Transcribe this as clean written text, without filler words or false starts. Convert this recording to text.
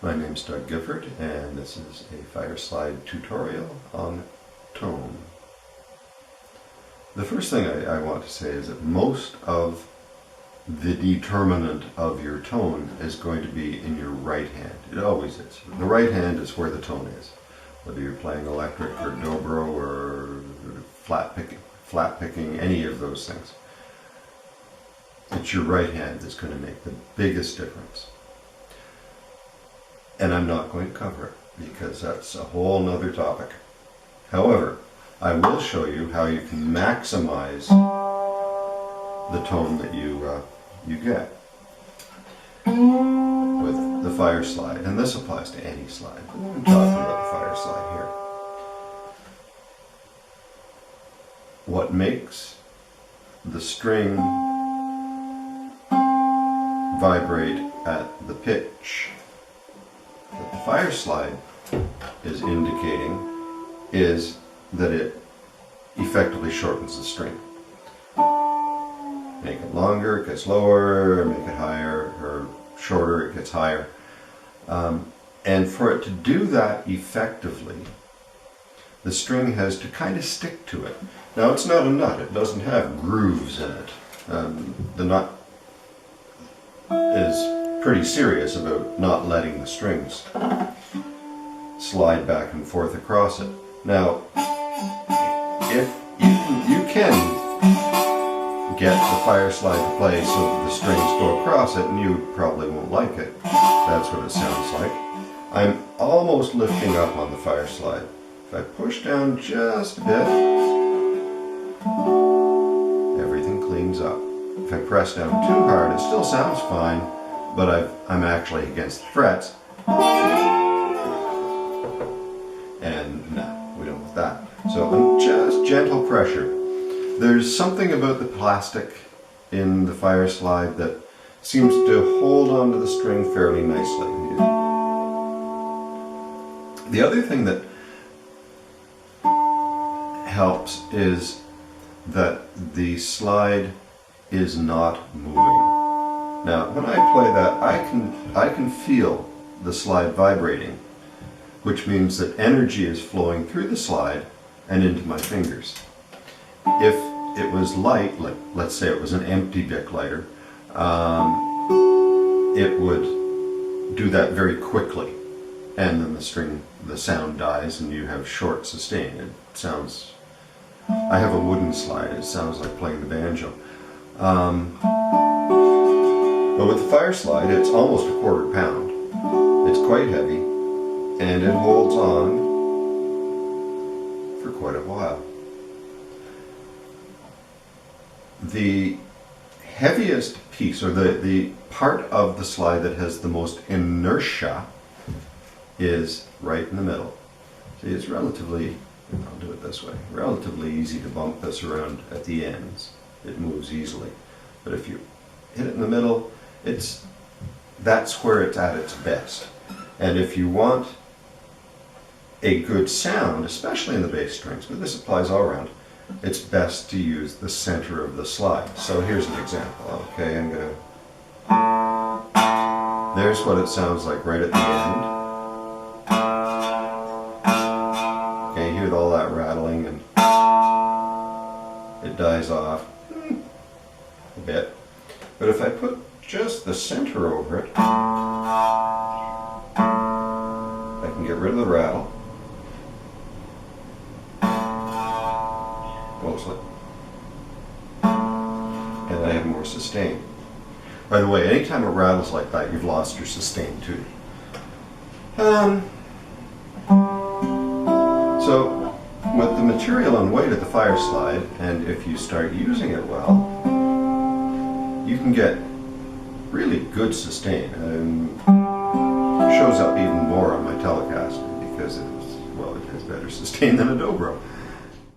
My name's Doug Gifford, and this is a fireslide tutorial on tone. The first thing I want to say is that most of the determinant of your tone is going to be in your right hand. It always is. The right hand is where the tone is. Whether you're playing electric or dobro or flat picking, any of those things. It's your right hand that's going to make the biggest difference. And I'm not going to cover it because that's a whole nother topic. However, I will show you how you can maximize the tone that you get with the fireslide. And this applies to any slide, but I'm talking about the fireslide here. What makes the string vibrate at the pitch that the fireslide is indicating is that it effectively shortens the string. Make it longer, it gets lower, make it higher, or shorter, it gets higher. And for it to do that effectively, the string has to kind of stick to it. Now, it's not a nut, it doesn't have grooves in it. The nut is pretty serious about not letting the strings slide back and forth across it. Now, if you can get the fireslide to play so that the strings go across it, and you probably won't like it. That's what it sounds like. I'm almost lifting up on the fireslide. If I push down just a bit, everything cleans up. If I press down too hard, it still sounds fine, but I'm actually against the frets. And no, we don't want that. So just gentle pressure. There's something about the plastic in the fireslide that seems to hold onto the string fairly nicely. The other thing that helps is that the slide is not moving. Now, when I play that, I can feel the slide vibrating, which means that energy is flowing through the slide and into my fingers. If it was light, like let's say it was an empty Bic lighter, it would do that very quickly, and then the sound dies, and you have short sustain. It sounds. I have a wooden slide. It sounds like playing the banjo. But with the fireslide, it's almost a quarter pound. It's quite heavy, and it holds on for quite a while. The heaviest piece, or the part of the slide that has the most inertia, is right in the middle. See, it's relatively, I'll do it this way, relatively easy to bump this around at the ends. It moves easily. But if you hit it in the middle, that's where it's at its best. And if you want a good sound, especially in the bass strings, but this applies all around, it's best to use the center of the slide. So here's an example. Okay, I'm going to... There's what it sounds like right at the end. Okay, you hear all that rattling and it dies off a bit. But if I put just the center over it, I can get rid of the rattle. Mostly. And I have more sustain. By the way, anytime it rattles like that, you've lost your sustain too. So, with the material and weight of the fireslide, and if you start using it well, you can get really good sustain. It shows up even more on my Telecaster because it has better sustain than a dobro.